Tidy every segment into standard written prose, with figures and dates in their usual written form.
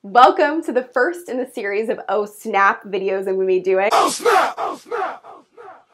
Welcome to the first in the series of Oh Snap videos I'm going to be doing. Oh snap! Oh snap! Oh snap!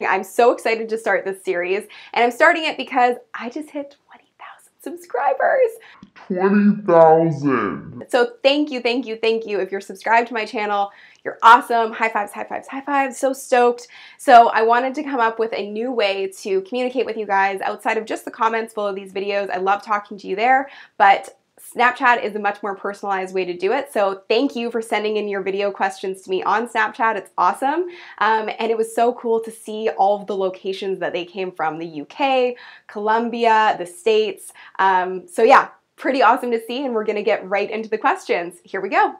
I'm so excited to start this series, and I'm starting it because I just hit 20,000 subscribers. 20,000. So thank you, thank you, thank you. If you're subscribed to my channel, you're awesome. High fives, high fives, high fives. So stoked. So I wanted to come up with a new way to communicate with you guys outside of just the comments below these videos. I love talking to you there, but Snapchat is a much more personalized way to do it. So thank you for sending in your video questions to me on Snapchat. It's awesome. And it was so cool to see all of the locations that they came from, the UK, Colombia, the States. So yeah, pretty awesome to see, and we're gonna get right into the questions. Here we go.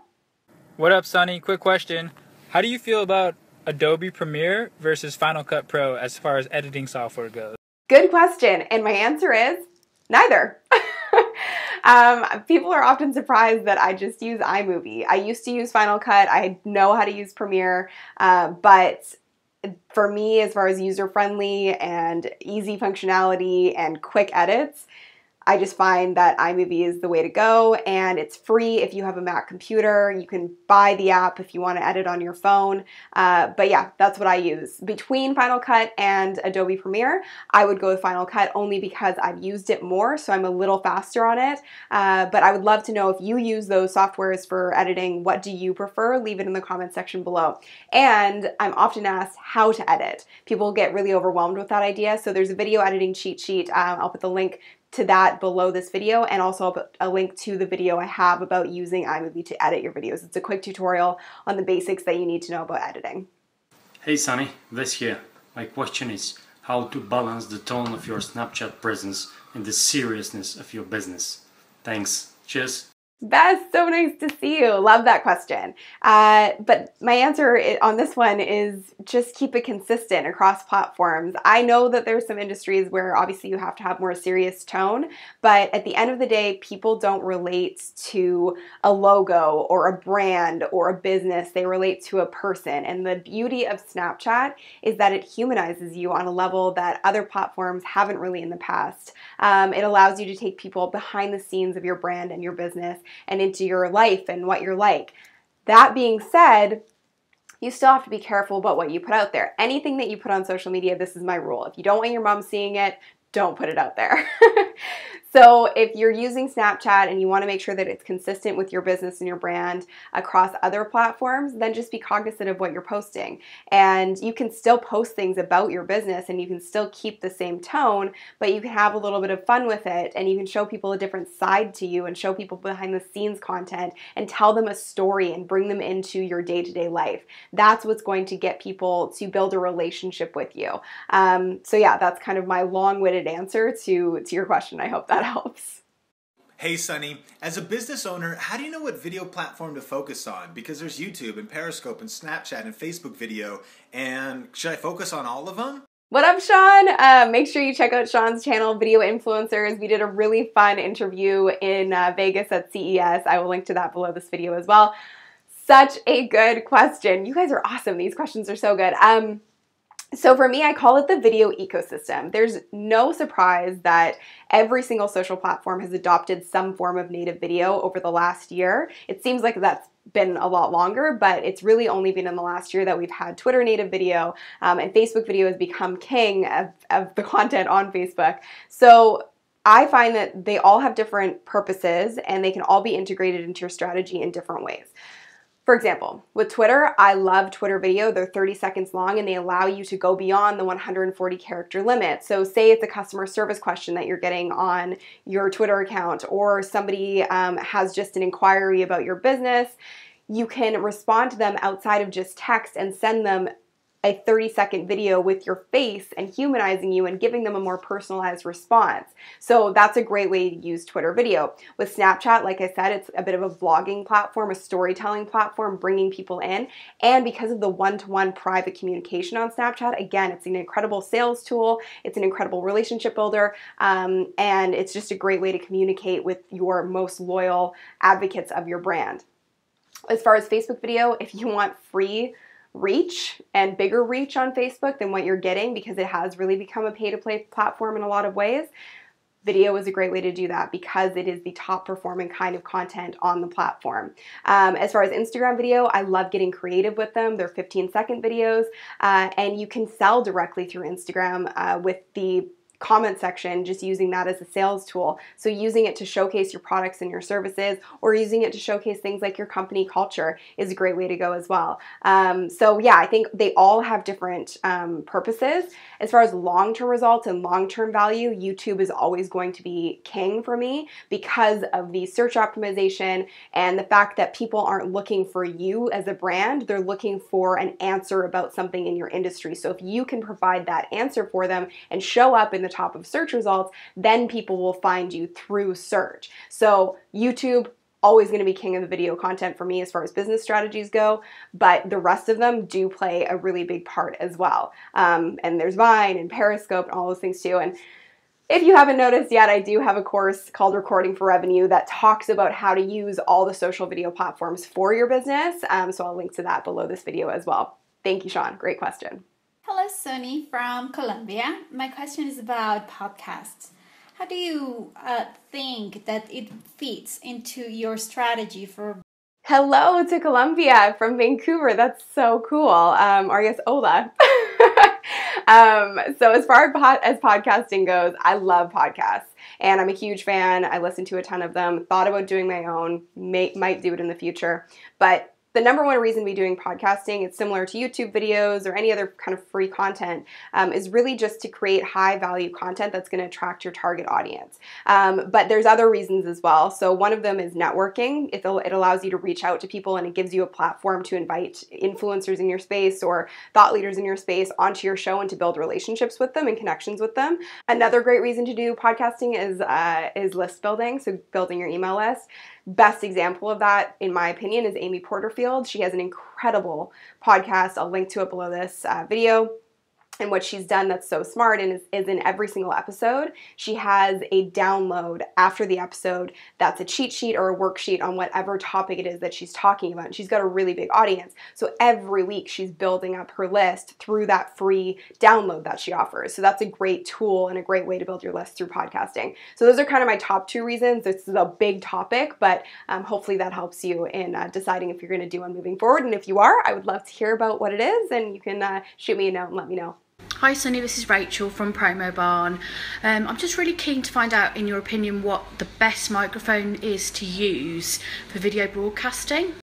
What up, Sonny? Quick question. How do you feel about Adobe Premiere versus Final Cut Pro as far as editing software goes? Good question, and my answer is neither. People are often surprised that I just use iMovie. I used to use Final Cut. I know how to use Premiere, but for me, as far as user-friendly and easy functionality and quick edits, I just find that iMovie is the way to go, and it's free if you have a Mac computer. You can buy the app if you want to edit on your phone. But yeah, that's what I use. Between Final Cut and Adobe Premiere, I would go with Final Cut only because I've used it more, so I'm a little faster on it. But I would love to know if you use those softwares for editing, what do you prefer? Leave it in the comment section below. And I'm often asked how to edit. People get really overwhelmed with that idea, so there's a video editing cheat sheet. I'll put the link to that below this video, and also I'll put a link to the video I have about using iMovie to edit your videos. It's a quick tutorial on the basics that you need to know about editing. Hey Sonny, this here. My question is how to balance the tone of your Snapchat presence and the seriousness of your business. Thanks. Cheers. That's so nice to see you. Love that question. But my answer on this one is just keep it consistent across platforms. I know that there's some industries where obviously you have to have more serious tone, but at the end of the day, people don't relate to a logo or a brand or a business. They relate to a person. And the beauty of Snapchat is that it humanizes you on a level that other platforms haven't really in the past. It allows you to take people behind the scenes of your brand and your business and into your life and what you're like. That being said, you still have to be careful about what you put out there. Anything that you put on social media, this is my rule. If you don't want your mom seeing it, don't put it out there. So if you're using Snapchat and you want to make sure that it's consistent with your business and your brand across other platforms, then just be cognizant of what you're posting. And you can still post things about your business and you can still keep the same tone, but you can have a little bit of fun with it, and you can show people a different side to you and show people behind the scenes content and tell them a story and bring them into your day-to-day life. That's what's going to get people to build a relationship with you. So yeah, that's kind of my long-winded answer to your question. I hope that helps. Hey Sonny, as a business owner, how do you know what video platform to focus on? Because there's YouTube and Periscope and Snapchat and Facebook video, and should I focus on all of them? What up, Sean? Make sure you check out Sean's channel, Video Influencers. We did a really fun interview in Vegas at CES. I will link to that below this video as well. Such a good question. You guys are awesome. These questions are so good. So for me, I call it the video ecosystem. There's no surprise that every single social platform has adopted some form of native video over the last year. It seems like that's been a lot longer, but it's really only been in the last year that we've had Twitter native video, and Facebook video has become king of the content on Facebook. So I find that they all have different purposes and they can all be integrated into your strategy in different ways. For example, with Twitter, I love Twitter video. They're 30 seconds long and they allow you to go beyond the 140 character limit. So say it's a customer service question that you're getting on your Twitter account, or somebody has just an inquiry about your business, you can respond to them outside of just text and send them a 30-second video with your face and humanizing you and giving them a more personalized response. So that's a great way to use Twitter video. With Snapchat, like I said, it's a bit of a vlogging platform, a storytelling platform, bringing people in. And because of the one-to-one private communication on Snapchat, again, it's an incredible sales tool. It's an incredible relationship builder. And it's just a great way to communicate with your most loyal advocates of your brand. As far as Facebook video, if you want free reach and bigger reach on Facebook than what you're getting, because it has really become a pay-to-play platform in a lot of ways, Video is a great way to do that because it is the top performing kind of content on the platform. As far as Instagram video, I love getting creative with them. They're 15-second videos, and you can sell directly through Instagram with the comment section, just using that as a sales tool. So using it to showcase your products and your services, or using it to showcase things like your company culture is a great way to go as well. So yeah, I think they all have different purposes. As far as long-term results and long-term value, YouTube is always going to be king for me because of the search optimization and the fact that people aren't looking for you as a brand, they're looking for an answer about something in your industry. So if you can provide that answer for them and show up in the top of search results, then people will find you through search. So YouTube, always going to be king of the video content for me as far as business strategies go, but the rest of them do play a really big part as well. And there's Vine and Periscope and all those things too. And if you haven't noticed yet, I do have a course called Recording for Revenue that talks about how to use all the social video platforms for your business. So I'll link to that below this video as well. Thank you, Sean. Great question. Hello, Sonny from Colombia. My question is about podcasts. How do you think that it fits into your strategy for... Hello to Colombia from Vancouver. That's so cool. Or I guess hola. So as far as podcasting goes, I love podcasts and I'm a huge fan. I listen to a ton of them, thought about doing my own, might do it in the future, but the number one reason we doing podcasting, it's similar to YouTube videos or any other kind of free content, is really just to create high value content that's going to attract your target audience. But there's other reasons as well. So one of them is networking. It allows you to reach out to people and it gives you a platform to invite influencers in your space or thought leaders in your space onto your show and to build relationships with them and connections with them. Another great reason to do podcasting is list building, so building your email list. Best example of that, in my opinion, is Amy Porterfield. She has an incredible podcast. I'll link to it below this video. And what she's done that's so smart and is in every single episode, she has a download after the episode that's a cheat sheet or a worksheet on whatever topic it is that she's talking about. And she's got a really big audience. So every week she's building up her list through that free download that she offers. So that's a great tool and a great way to build your list through podcasting. So those are kind of my top two reasons. This is a big topic, but hopefully that helps you in deciding if you're going to do one moving forward. And if you are, I would love to hear about what it is, and you can shoot me a note and let me know. Hi Sonny, this is Rachel from Promo Barn. I'm just really keen to find out, in your opinion, what the best microphone is to use for video broadcasting.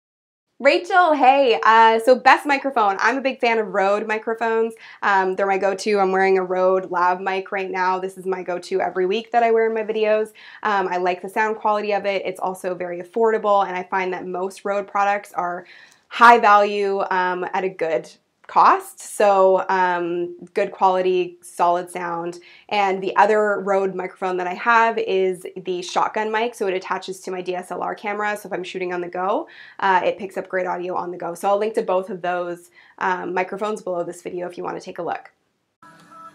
Rachel, hey, so best microphone. I'm a big fan of Rode microphones. They're my go-to. I'm wearing a Rode Lav mic right now. This is my go-to every week that I wear in my videos. I like the sound quality of it. It's also very affordable, and I find that most Rode products are high value at a good cost, so good quality, solid sound. And the other Rode microphone that I have is the shotgun mic, so it attaches to my DSLR camera, so if I'm shooting on the go, it picks up great audio on the go. So I'll link to both of those microphones below this video if you want to take a look.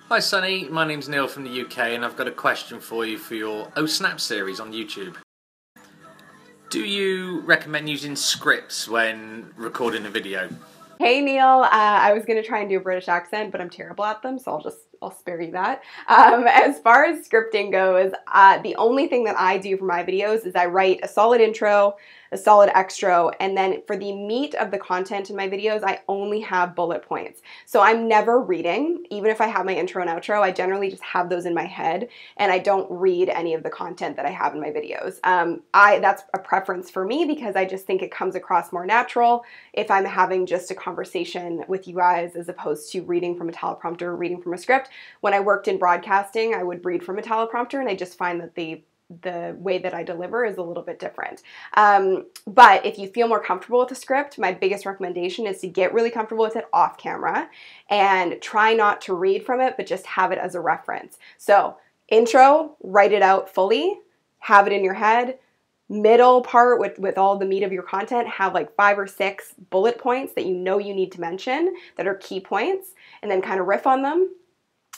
Hi Sonny, my name's Neil from the UK and I've got a question for you for your Oh Snap series on YouTube. Do you recommend using scripts when recording a video? Hey Neil, I was going to try and do a British accent, but I'm terrible at them, so I'll spare you that. As far as scripting goes, the only thing that I do for my videos is I write a solid intro, a solid extra, and then for the meat of the content in my videos, I only have bullet points. So I'm never reading, even if I have my intro and outro, I generally just have those in my head, and I don't read any of the content that I have in my videos. That's a preference for me because I just think it comes across more natural if I'm having just a conversation with you guys as opposed to reading from a teleprompter or reading from a script. When I worked in broadcasting, I would read from a teleprompter, and I just find that the way that I deliver is a little bit different. But if you feel more comfortable with the script, my biggest recommendation is to get really comfortable with it off camera and try not to read from it, but just have it as a reference. So intro, write it out fully, have it in your head. Middle part with all the meat of your content, have like 5 or 6 bullet points that you know you need to mention that are key points, and then kind of riff on them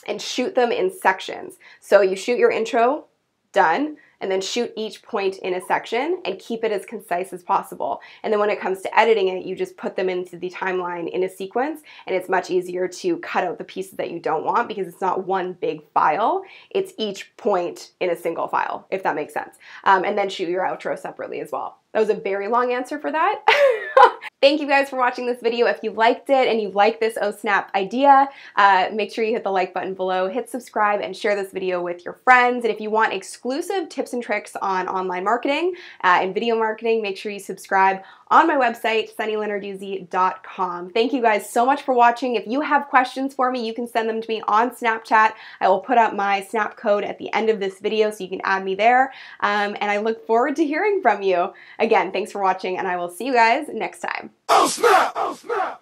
and shoot them in sections. So you shoot your intro, done. and then shoot each point in a section and keep it as concise as possible. And then when it comes to editing it, you just put them into the timeline in a sequence, and it's much easier to cut out the pieces that you don't want because it's not one big file, it's each point in a single file, if that makes sense. And then shoot your outro separately as well. That was a very long answer for that. Thank you guys for watching this video. If you liked it and you like this OSnap idea, make sure you hit the like button below, hit subscribe, and share this video with your friends. And if you want exclusive tips and tricks on online marketing and video marketing, make sure you subscribe on my website, sunnylenarduzzi.com. Thank you guys so much for watching. If you have questions for me, you can send them to me on Snapchat. I will put up my Snap code at the end of this video so you can add me there. And I look forward to hearing from you. Again, thanks for watching, and I will see you guys next time. Oh snap! Oh snap!